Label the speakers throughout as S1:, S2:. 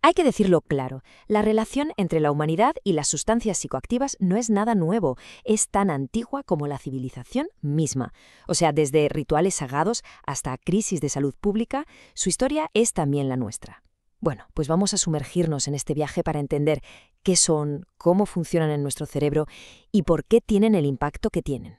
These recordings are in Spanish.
S1: Hay que decirlo claro, la relación entre la humanidad y las sustancias psicoactivas no es nada nuevo, es tan antigua como la civilización misma. O sea, desde rituales sagrados hasta crisis de salud pública, su historia es también la nuestra. Bueno, pues vamos a sumergirnos en este viaje para entender qué son, cómo funcionan en nuestro cerebro y por qué tienen el impacto que tienen.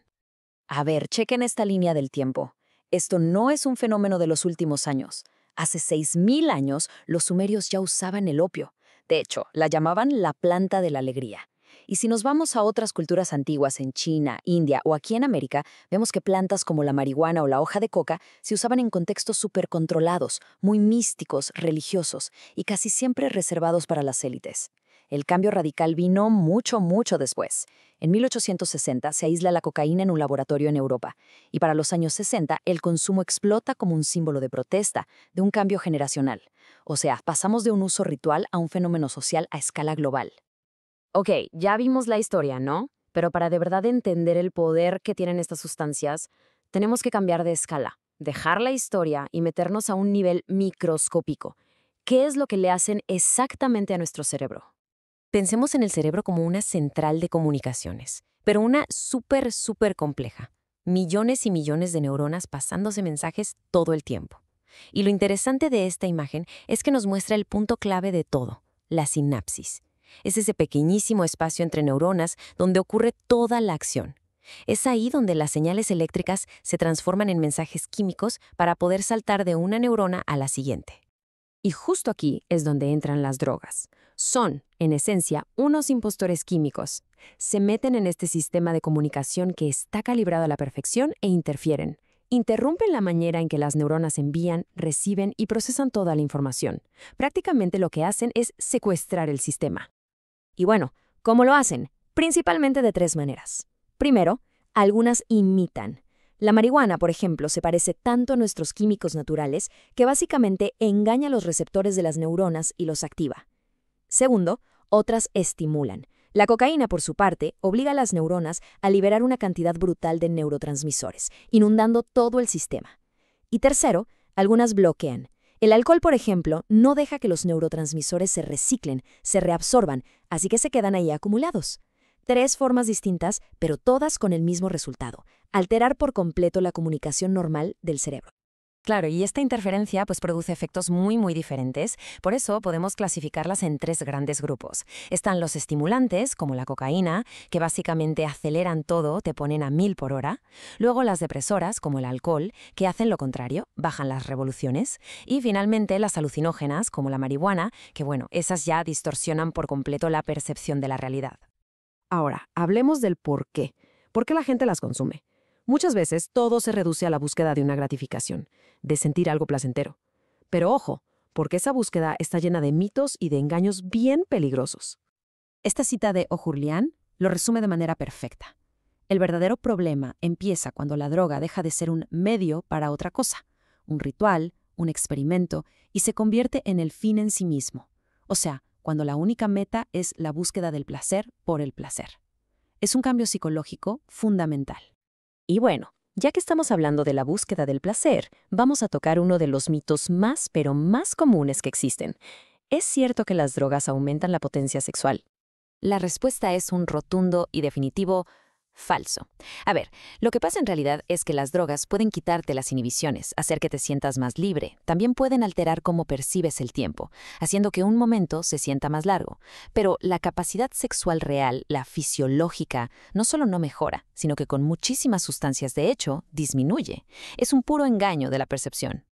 S2: A ver, chequen esta línea del tiempo. Esto no es un fenómeno de los últimos años. Hace 6.000 años, los sumerios ya usaban el opio. De hecho, la llamaban la planta de la alegría. Y si nos vamos a otras culturas antiguas en China, India o aquí en América, vemos que plantas como la marihuana o la hoja de coca se usaban en contextos súper controlados, muy místicos, religiosos y casi siempre reservados para las élites. El cambio radical vino mucho después. En 1860 se aísla la cocaína en un laboratorio en Europa, y para los años 60 el consumo explota como un símbolo de protesta, de un cambio generacional. O sea, pasamos de un uso ritual a un fenómeno social a escala global. Ok, ya vimos la historia, ¿no? Pero para de verdad entender el poder que tienen estas sustancias, tenemos que cambiar de escala, dejar la historia y meternos a un nivel microscópico. ¿Qué es lo que le hacen exactamente a nuestro cerebro?
S1: Pensemos en el cerebro como una central de comunicaciones, pero una súper compleja. Millones y millones de neuronas pasándose mensajes todo el tiempo. Y lo interesante de esta imagen es que nos muestra el punto clave de todo, la sinapsis. Es ese pequeñísimo espacio entre neuronas donde ocurre toda la acción. Es ahí donde las señales eléctricas se transforman en mensajes químicos para poder saltar de una neurona a la siguiente. Y justo aquí es donde entran las drogas. Son, en esencia, unos impostores químicos. Se meten en este sistema de comunicación que está calibrado a la perfección e interfieren. Interrumpen la manera en que las neuronas envían, reciben y procesan toda la información. Prácticamente lo que hacen es secuestrar el sistema. Y bueno, ¿cómo lo hacen? Principalmente de 3 maneras. Primero, algunas imitan. La marihuana, por ejemplo, se parece tanto a nuestros químicos naturales que básicamente engaña los receptores de las neuronas y los activa. Segundo, otras estimulan. La cocaína, por su parte, obliga a las neuronas a liberar una cantidad brutal de neurotransmisores, inundando todo el sistema. Y tercero, algunas bloquean. El alcohol, por ejemplo, no deja que los neurotransmisores se reciclen, se reabsorban, así que se quedan ahí acumulados. 3 formas distintas, pero todas con el mismo resultado: alterar por completo la comunicación normal del cerebro. Claro, y esta interferencia produce efectos muy diferentes, por eso podemos clasificarlas en 3 grandes grupos. Están los estimulantes, como la cocaína, que básicamente aceleran todo, te ponen a 1000 por hora. Luego las depresoras, como el alcohol, que hacen lo contrario, bajan las revoluciones. Y finalmente las alucinógenas, como la marihuana, que esas ya distorsionan por completo la percepción de la realidad.
S3: Ahora, hablemos del por qué. ¿Por qué la gente las consume? Muchas veces todo se reduce a la búsqueda de una gratificación, de sentir algo placentero. Pero ojo, porque esa búsqueda está llena de mitos y de engaños bien peligrosos. Esta cita de O'Hurlian lo resume de manera perfecta. El verdadero problema empieza cuando la droga deja de ser un medio para otra cosa, un ritual, un experimento, y se convierte en el fin en sí mismo. O sea, cuando la única meta es la búsqueda del placer por el placer. Es un cambio psicológico fundamental.
S1: Y bueno, ya que estamos hablando de la búsqueda del placer, vamos a tocar uno de los mitos más comunes que existen. ¿Es cierto que las drogas aumentan la potencia sexual? La respuesta es un rotundo y definitivo falso. A ver, lo que pasa en realidad es que las drogas pueden quitarte las inhibiciones, hacer que te sientas más libre. También pueden alterar cómo percibes el tiempo, haciendo que un momento se sienta más largo. Pero la capacidad sexual real, la fisiológica, no solo no mejora, sino que con muchísimas sustancias de hecho disminuye. Es un puro engaño de la percepción.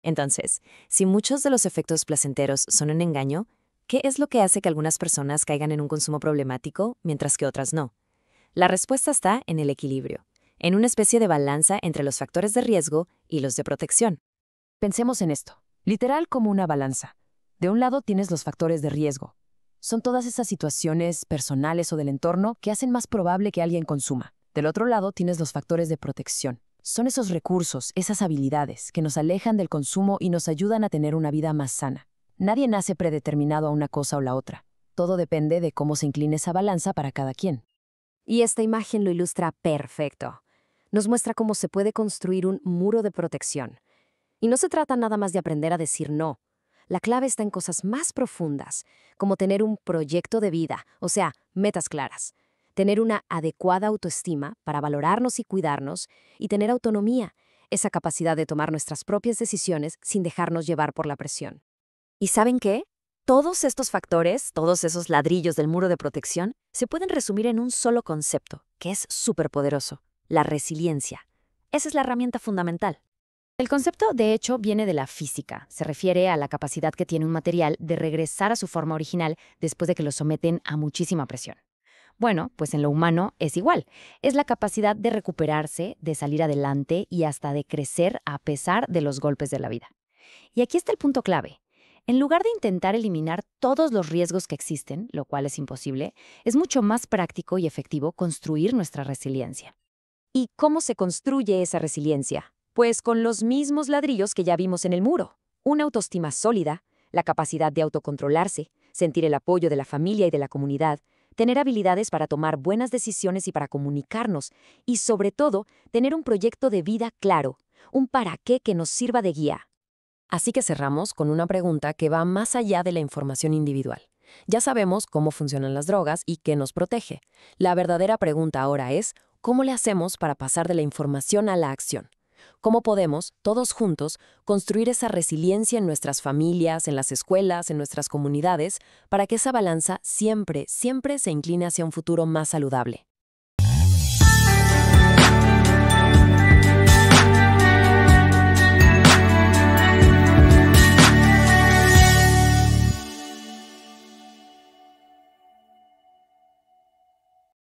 S1: Entonces, si muchos de los efectos placenteros son un engaño, ¿qué es lo que hace que algunas personas caigan en un consumo problemático mientras que otras no? La respuesta está en el equilibrio, en una especie de balanza entre los factores de riesgo y los de protección.
S3: Pensemos en esto, literal como una balanza. De un lado tienes los factores de riesgo. Son todas esas situaciones personales o del entorno que hacen más probable que alguien consuma. Del otro lado tienes los factores de protección. Son esos recursos, esas habilidades que nos alejan del consumo y nos ayudan a tener una vida más sana. Nadie nace predeterminado a una cosa o la otra. Todo depende de cómo se incline esa balanza para cada quien.
S2: Y esta imagen lo ilustra perfecto. Nos muestra cómo se puede construir un muro de protección. Y no se trata nada más de aprender a decir no. La clave está en cosas más profundas, como tener un proyecto de vida, o sea, metas claras, tener una adecuada autoestima para valorarnos y cuidarnos, y tener autonomía, esa capacidad de tomar nuestras propias decisiones sin dejarnos llevar por la presión. ¿Y saben qué? Todos estos factores, todos esos ladrillos del muro de protección, se pueden resumir en un solo concepto, que es súper poderoso: la resiliencia. Esa es la herramienta fundamental. El concepto, de hecho, viene de la física. Se refiere a la capacidad que tiene un material de regresar a su forma original después de que lo someten a muchísima presión. Bueno, pues en lo humano es igual. Es la capacidad de recuperarse, de salir adelante y hasta de crecer a pesar de los golpes de la vida. Y aquí está el punto clave. En lugar de intentar eliminar todos los riesgos que existen, lo cual es imposible, es mucho más práctico y efectivo construir nuestra resiliencia. ¿Y cómo se construye esa resiliencia? Pues con los mismos ladrillos que ya vimos en el muro. Una autoestima sólida, la capacidad de autocontrolarse, sentir el apoyo de la familia y de la comunidad, tener habilidades para tomar buenas decisiones y para comunicarnos, y sobre todo, tener un proyecto de vida claro, un para qué que nos sirva de guía.
S1: Así que cerramos con una pregunta que va más allá de la información individual. Ya sabemos cómo funcionan las drogas y qué nos protege. La verdadera pregunta ahora es, ¿cómo le hacemos para pasar de la información a la acción? ¿Cómo podemos, todos juntos, construir esa resiliencia en nuestras familias, en las escuelas, en nuestras comunidades, para que esa balanza siempre, siempre se incline hacia un futuro más saludable?